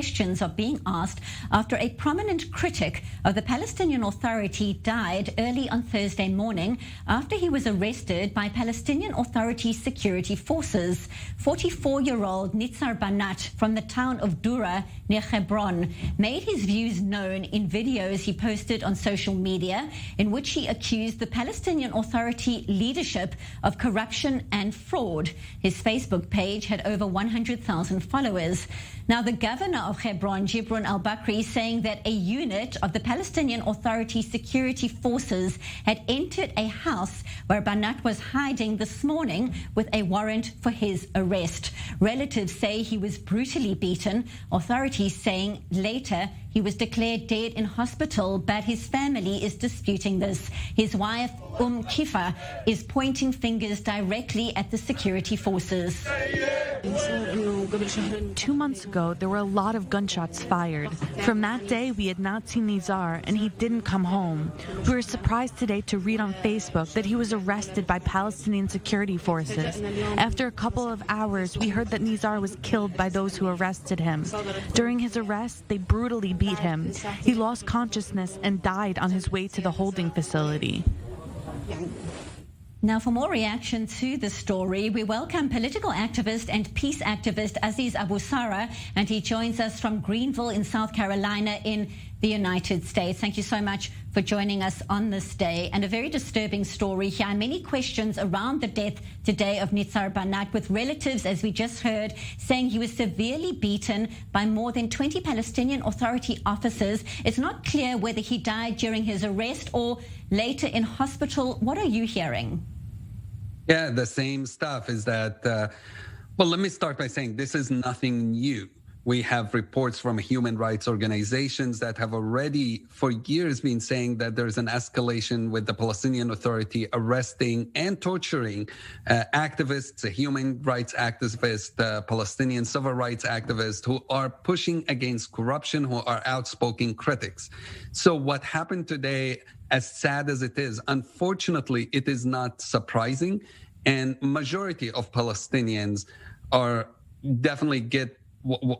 questions are being asked after a prominent critic of the Palestinian Authority died early on Thursday morning after he was arrested by Palestinian Authority security forces. 44-year-old Nitzar Banat from the town of Dura near Hebron made his views known in videos he posted on social media in which he accused the Palestinian Authority leadership of corruption and fraud. His Facebook page had over 100,000 followers. Now, the governor of Hebron, Gibran al-Bakri, is saying that a unit of the Palestinian Authority security forces had entered a house where Banat was hiding this morning with a warrant for his arrest. Relatives say he was brutally beaten. Authorities saying later he was declared dead in hospital, but his family is disputing this. His wife, Kifa, is pointing fingers directly at the security forces. 2 months ago, there were a lot of gunshots fired. From that day, we had not seen Nizar, and he didn't come home. We were surprised today to read on Facebook that he was arrested by Palestinian security forces. After a couple of hours, we heard that Nizar was killed by those who arrested him. During his arrest, they brutally beat him. He lost consciousness and died on his way to the holding facility. Now, for more reaction to the story, we welcome political activist and peace activist Aziz Abu Sara, and he joins us from Greenville in South Carolina in the United States. Thank you so much for joining us on this day. And a very disturbing story here. Many questions around the death today of Nitzar Banat, with relatives, as we just heard, saying he was severely beaten by more than 20 Palestinian Authority officers. It's not clear whether he died during his arrest or later in hospital. What are you hearing? Yeah, the same stuff is that, well, let me start by saying this is nothing new. We have reports from human rights organizations that have already for years been saying that there's an escalation with the Palestinian Authority arresting and torturing activists, human rights activists, Palestinian civil rights activists who are pushing against corruption, who are outspoken critics. So what happened today, as sad as it is, unfortunately, it is not surprising. And majority of Palestinians are definitely get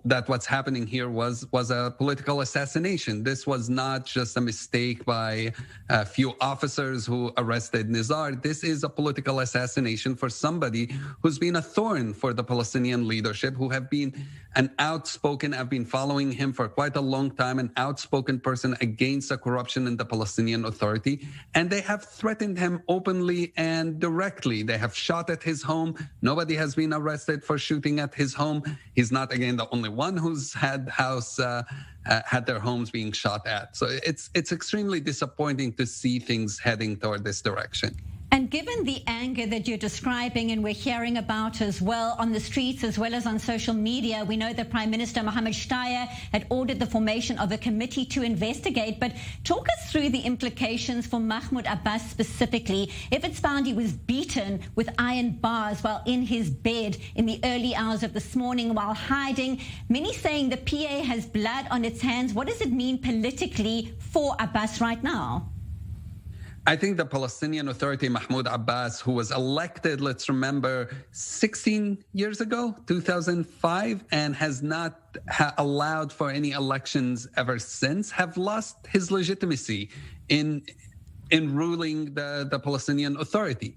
that what's happening here was a political assassination. This was not just a mistake by a few officers who arrested Nizar. This is a political assassination for somebody who's been a thorn for the Palestinian leadership, who have been I've been following him for quite a long time, an outspoken person against the corruption in the Palestinian Authority. And they have threatened him openly and directly. They have shot at his home. Nobody has been arrested for shooting at his home. He's not, again, the only one who's had their homes being shot at. So it's extremely disappointing to see things heading toward this direction. And given the anger that you're describing and we're hearing about as well on the streets as well as on social media, we know that Prime Minister Mohammed Shtayyeh had ordered the formation of a committee to investigate. But talk us through the implications for Mahmoud Abbas specifically. If it's found he was beaten with iron bars while in his bed in the early hours of this morning while hiding, many saying the PA has blood on its hands. What does it mean politically for Abbas right now? I think the Palestinian Authority, Mahmoud Abbas, who was elected, let's remember, 16 years ago, 2005, and has not allowed for any elections ever since, have lost his legitimacy in ruling the Palestinian Authority.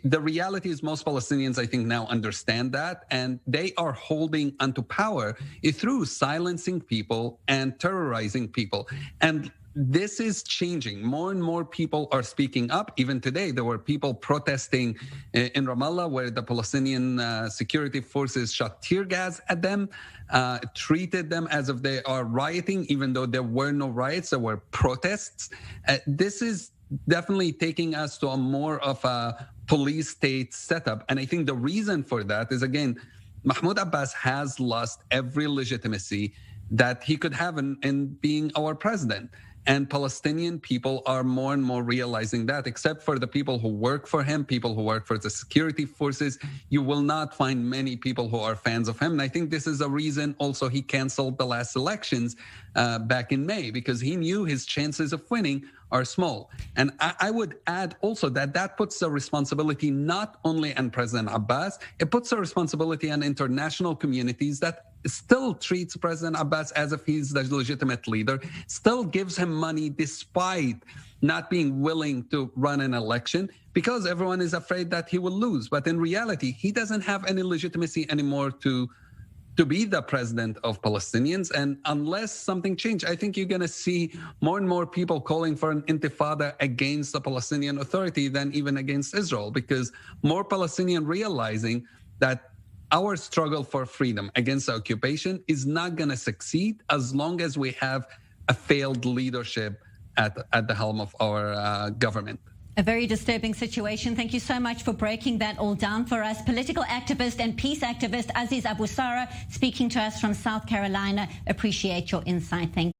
The reality is most Palestinians, I think, now understand that, and they are holding onto power through silencing people and terrorizing people. And this is changing. More and more people are speaking up. Even today, there were people protesting in Ramallah where the Palestinian security forces shot tear gas at them, treated them as if they are rioting, even though there were no riots, there were protests. This is definitely taking us to a more of a police state setup. And I think the reason for that is, again, Mahmoud Abbas has lost every legitimacy that he could have in being our president. And Palestinian people are more and more realizing that, except for the people who work for him, people who work for the security forces. You will not find many people who are fans of him. And I think this is a reason also he canceled the last elections back in May, because he knew his chances of winning are small. And I would add also that puts the responsibility not only on President Abbas, it puts the responsibility on international communities that still treats President Abbas as if he's the legitimate leader, still gives him money despite not being willing to run an election because everyone is afraid that he will lose. But in reality, he doesn't have any legitimacy anymore to be the president of Palestinians. And unless something changes, I think you're going to see more and more people calling for an intifada against the Palestinian Authority than even against Israel, because more Palestinians realizing that our struggle for freedom against the occupation is not going to succeed as long as we have a failed leadership at the helm of our government. A very disturbing situation. Thank you so much for breaking that all down for us. Political activist and peace activist Aziz Abu Sara speaking to us from South Carolina. Appreciate your insight. Thank you.